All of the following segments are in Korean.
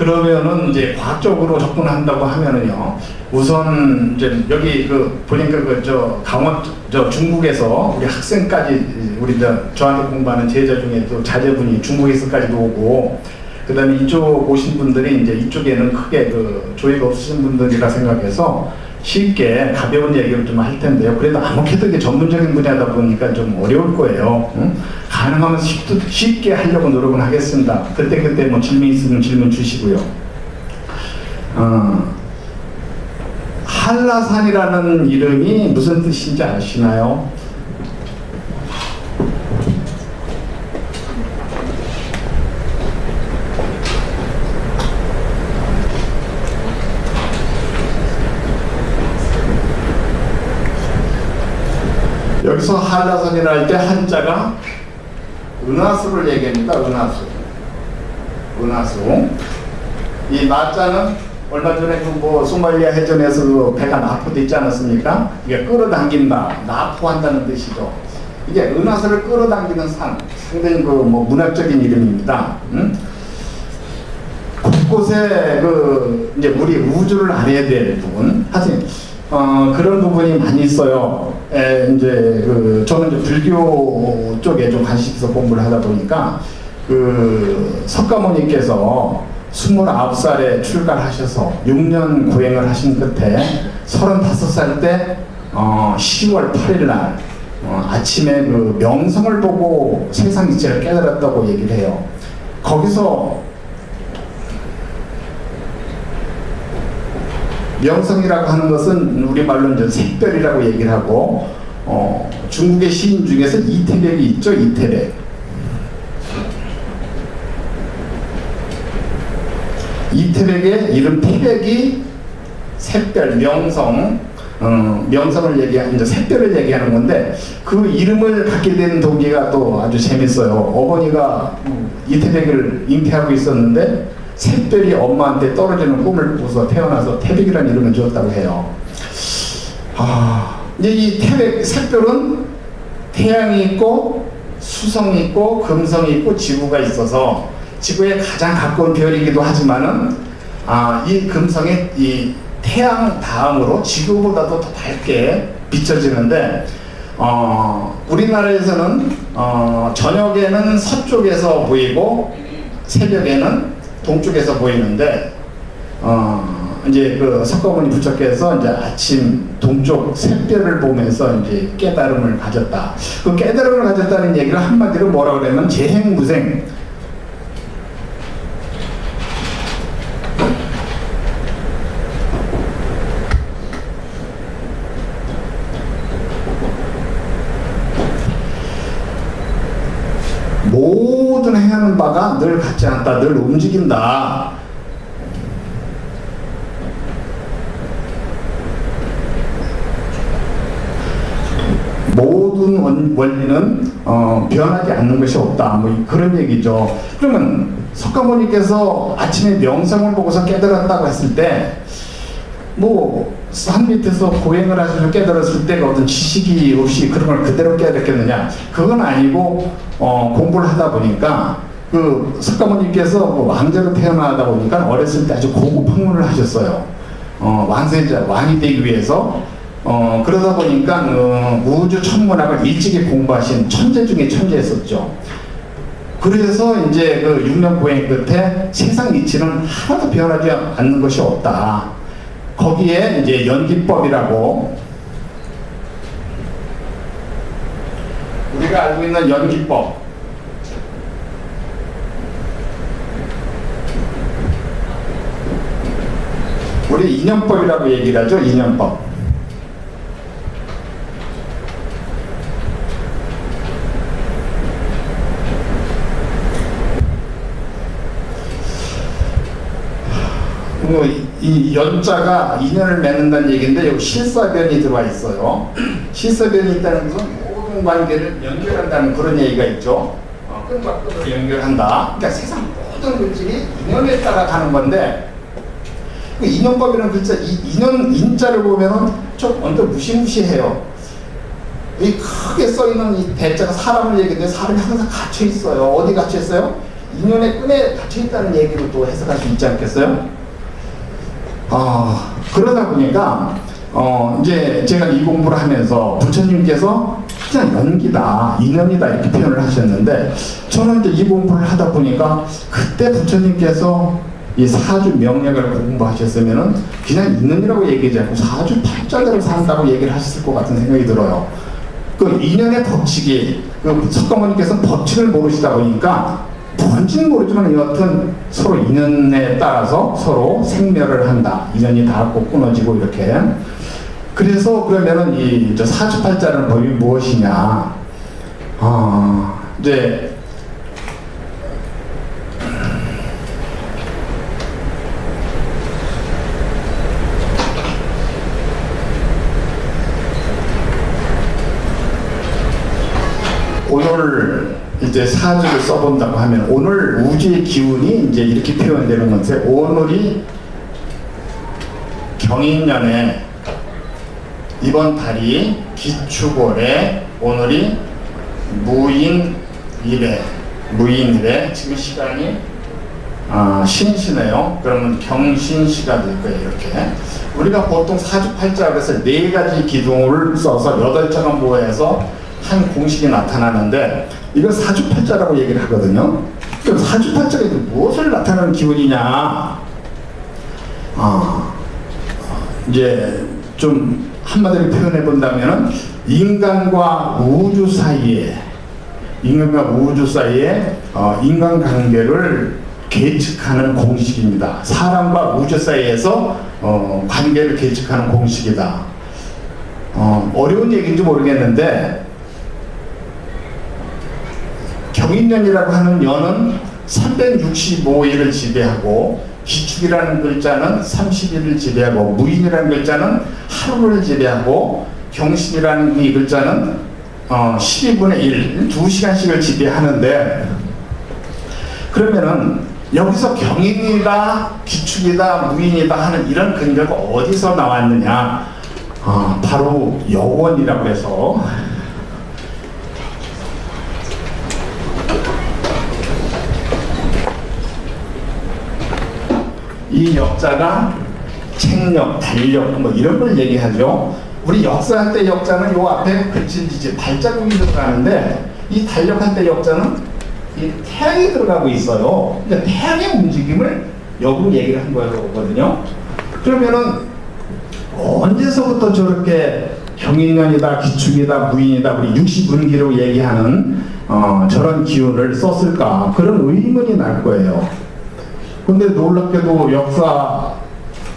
그러면은 이제 과학적으로 접근한다고 하면은요, 우선 이제 여기 보니까 강원 중국에서 우리 학생까지 우리 저한테 공부하는 제자 중에 또 자제분이 중국에서까지도 오고, 그다음에 이쪽 오신 분들이 이제 이쪽에는 크게 조예가 없으신 분들이라 생각해서 쉽게 가벼운 얘기를 좀 할 텐데요. 그래도 아무래도 이게 전문적인 분야다 보니까 좀 어려울 거예요. 가능하면 쉽게 하려고 노력은 하겠습니다. 그때 뭐 질문 있으면 질문 주시고요. 한라산이라는 이름이 무슨 뜻인지 아시나요? 여기서 한라산이라 할 때 한자가 은하수를 얘기합니다. 은하수. 이 나자는 얼마 전에 소말리아 해전에서 배가 납포돼 있지 않았습니까? 이게 끌어당긴다, 납포한다는 뜻이죠. 이게 은하수를 끌어당기는 산, 상당히 문학적인 이름입니다. 곳곳에 이제 우리 우주를 알아야 될 부분, 하여튼 그런 부분이 많이 있어요. 저는 이제 불교 쪽에 좀 관심 있어 공부를 하다 보니까 석가모니께서 29살에 출가하셔서 6년 고행을 하신 끝에 35살 때 10월 8일 날 아침에 명성을 보고 세상 이치를 깨달았다고 얘기를 해요. 거기서 명성이라고 하는 것은 우리말로 이제 샛별이라고 얘기를 하고, 중국의 시인 중에서 이태백이 있죠. 이태백의 이름 태백이 샛별, 명성을 얘기하는, 이제 샛별을 얘기하는 건데, 그 이름을 갖게 된 동기가 또 아주 재밌어요. 어머니가 이태백을 잉태하고 있었는데 샛별이 엄마한테 떨어지는 꿈을 꾸서 태어나서 태백이라는 이름을 주었다고 해요. 이제 이 샛별은 태양이 있고 수성이 있고 금성이 있고 지구가 있어서 지구에 가장 가까운 별이기도 하지만은 이 금성이 이 태양 다음으로 지구보다도 더 밝게 비춰지는데, 우리나라에서는 저녁에는 서쪽에서 보이고 새벽에는 동쪽에서 보이는데, 이제 석가모니 부처께서 이제 아침 동쪽 샛별을 보면서 이제 깨달음을 가졌다. 그 깨달음을 가졌다는 얘기를 한마디로 뭐라 그러면 재행무생. 모든 행하는 바가 늘 같지 않다, 늘 움직인다. 모든 원리는 변하지 않는 것이 없다, 뭐 그런 얘기죠. 그러면 석가모니께서 아침에 명성을 보고서 깨달았다고 했을 때, 산 밑에서 고행을 하셔서 깨달았을 때 어떤 지식이 없이 그런 걸 그대로 깨달았겠느냐? 그건 아니고, 공부를 하다 보니까 석가모니께서 왕자로 태어나다 보니까 어렸을 때 아주 고급 학문을 하셨어요. 왕세자, 왕이 되기 위해서. 그러다 보니까 우주 천문학을 일찍이 공부하신 천재 중에 천재였었죠. 그래서 이제 6년 고행 끝에 세상 이치는 하나도 변하지 않는 것이 없다. 거기에 이제 연기법이라고, 우리가 알고 있는 연기법, 우리 인연법이라고 얘기를 하죠. 인연법. 이 연자가 인연을 맺는다는 얘기인데, 여기 실사변이 들어와 있어요. 실사변이 있다는 것은 모든 관계를 연결한다는 그런 얘기가 있죠. 끈과 끈으로 연결한다. 그러니까 세상 모든 물질이 인연에 따라 가는 건데, 그 인연법이라는 글자, 이 인연 인자를 보면은 좀 언뜻 무시무시해요. 이 크게 써 있는 이 대자가 사람을 얘기하는데, 사람이 항상 갇혀 있어요. 어디 갇혀 있어요? 인연의 끈에 닫혀있다는 얘기로 또 해석할 수 있지 않겠어요? 그러다 보니까 이제 제가 이 공부를 하면서 부처님께서 그냥 연기다, 인연이다 이렇게 표현을 하셨는데, 저는 이제 이 공부를 하다 보니까 그때 부처님께서 이 사주 명략을 공부하셨으면은 그냥 인연이라고 얘기하지 않고 사주 팔자대로 산다고 얘기를 하셨을 것 같은 생각이 들어요. 그 인연의 법칙이, 그 석가모니께서는 법칙을 모르시다 보니까 뭔지는 모르지만 여하튼 서로 인연에 따라서 서로 생멸을 한다. 인연이 닿고 끊어지고 이렇게. 그래서 그러면은 이 사주팔자라는 법이 무엇이냐? 이제 오늘 이제 사주를 써본다고 하면 오늘 우주의 기운이 이제 이렇게 표현되는 건데, 오늘이 경인년에 이번 달이 기축월에 오늘이 무인일에 지금 시간이 신시네요. 그러면 경신시가 될 거예요. 이렇게 우리가 보통 사주팔자 그래서 4가지 기둥을 써서 8자가 모여서 한 공식이 나타나는데, 이건 사주팔자라고 얘기를 하거든요. 그럼 사주팔자가 무엇을 나타내는 기운이냐? 이제 좀 한마디로 표현해 본다면은 인간과 우주 사이에 인간관계를 계측하는 공식입니다. 사람과 우주 사이에서 관계를 계측하는 공식이다. 어려운 얘기인지 모르겠는데, 경인년이라고 하는 년은 365일을 지배하고, 기축이라는 글자는 30일을 지배하고, 무인이라는 글자는 하루를 지배하고, 경신이라는 이 글자는 12분의 1, 2시간씩을 지배하는데, 그러면은 여기서 경인이다, 기축이다, 무인이다 하는 이런 근거가 어디서 나왔느냐? 바로 여원이라고 해서, 이 역자가 책력, 달력 뭐 이런 걸 얘기하죠. 우리 역사할 때 역자는 요 앞에 그치지 발자국이 들어가는데, 이 달력할 때 역자는 이 태양이 들어가고 있어요. 그러니까 태양의 움직임을 역으로 얘기를 한 거거든요. 그러면은 언제서부터 저렇게 경인년이다, 기축이다, 무인이다, 우리 60운기로 얘기하는 저런 기운을 썼을까? 그런 의문이 날 거예요. 근데 놀랍게도 역사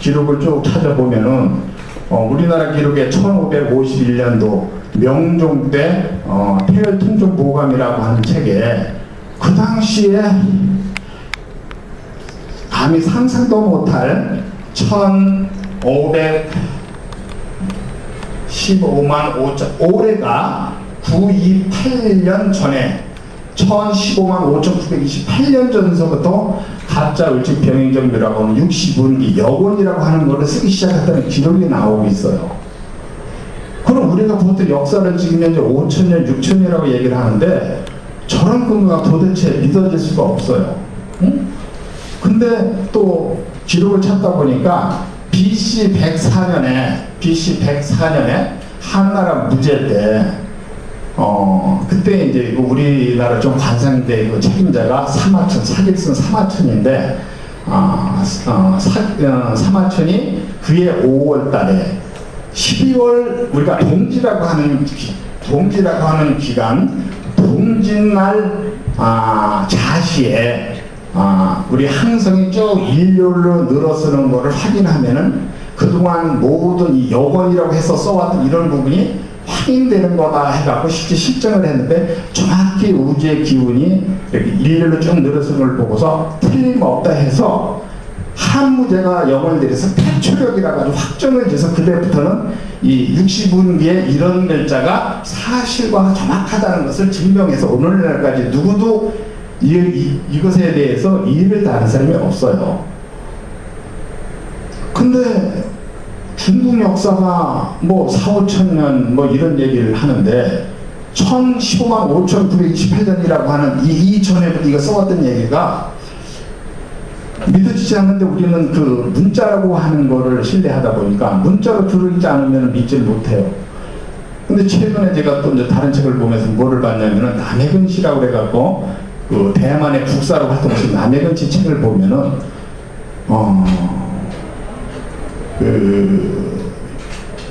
기록을 쭉 찾아보면은 우리나라 기록에 1551년도 명종 때 태열통종보감이라고 하는 책에 그 당시에 감히 상상도 못할 1515만 5천, 올해가 928년 전에 1015만 5,928년 전서부터 가짜 을직 병행정비라고 하는 60운기 여원이라고 하는 것을 쓰기 시작했다는 기록이 나오고 있어요. 그럼 우리가 보통 역사를 찍으면 이제 5,000년, 6,000년이라고 얘기를 하는데, 저런 근거가 도대체 믿어질 수가 없어요. 응? 근데 또 기록을 찾다 보니까 BC 104년에 한나라 무제 때 그때 이제 우리나라 좀 관상대 그 책임자가 사길승 사마천인데, 사마천이 그해 5월 달에 12월 우리가 동지라고 하는 기간, 동짓날 자시에 우리 항성이 쭉 일렬로 늘어서는 것을 확인하면은 그동안 모든 이 여건이라고 해서 써왔던 이런 부분이 확인되는 거다 해갖고 실제 실증을 했는데, 정확히 우주의 기운이 이렇게 일렬로 쭉 늘어서는 걸 보고서 틀림없다 해서 한무제가 영을 내려서 태초력이라고 아주 확정을 지어서 그때부터는 이 60운기에 이런 글자가 사실과 정확하다는 것을 증명해서 오늘날까지 누구도 이것에 대해서 이의를 다는 사람이 없어요. 근데 중국 역사가 뭐 4, 5천 년 뭐 이런 얘기를 하는데, 1015만 5,928년이라고 하는 이 전에부터 이거 써왔던 얘기가 믿어지지 않는데 우리는 그 문자라고 하는 거를 신뢰하다 보니까 문자로 들어있지 않으면 믿지를 못해요. 근데 최근에 제가 또 이제 다른 책을 보면서 뭐를 봤냐면은 남해근 씨라고 그래갖고 그 대만의 국사로 활동하신 남해근 씨 책을 보면은 그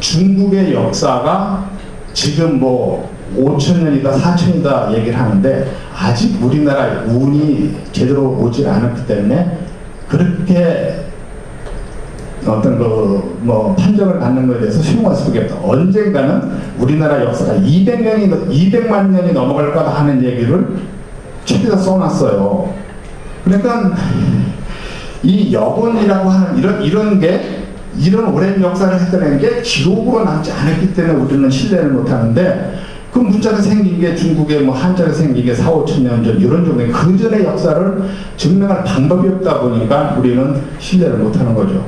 중국의 역사가 지금 뭐 5,000년이다 4,000이다 얘기를 하는데 아직 우리나라 운이 제대로 오지 않았기 때문에 그렇게 어떤 그 뭐 판정을 받는 것에 대해서 수용할 수밖에 없다. 언젠가는 우리나라 역사가 200만 년이 넘어갈 거다 하는 얘기를 책에다 써놨어요. 그러니까 이 여본이라고 하는 이런 게 이런 오랜 역사를 했다는 게 기록으로 남지 않았기 때문에 우리는 신뢰를 못하는데 그 문자가 생긴 게 중국에 뭐 한자가 생긴 게 4, 5천 년 전 이런 정도에 그 전의 역사를 증명할 방법이 없다 보니까 우리는 신뢰를 못하는 거죠.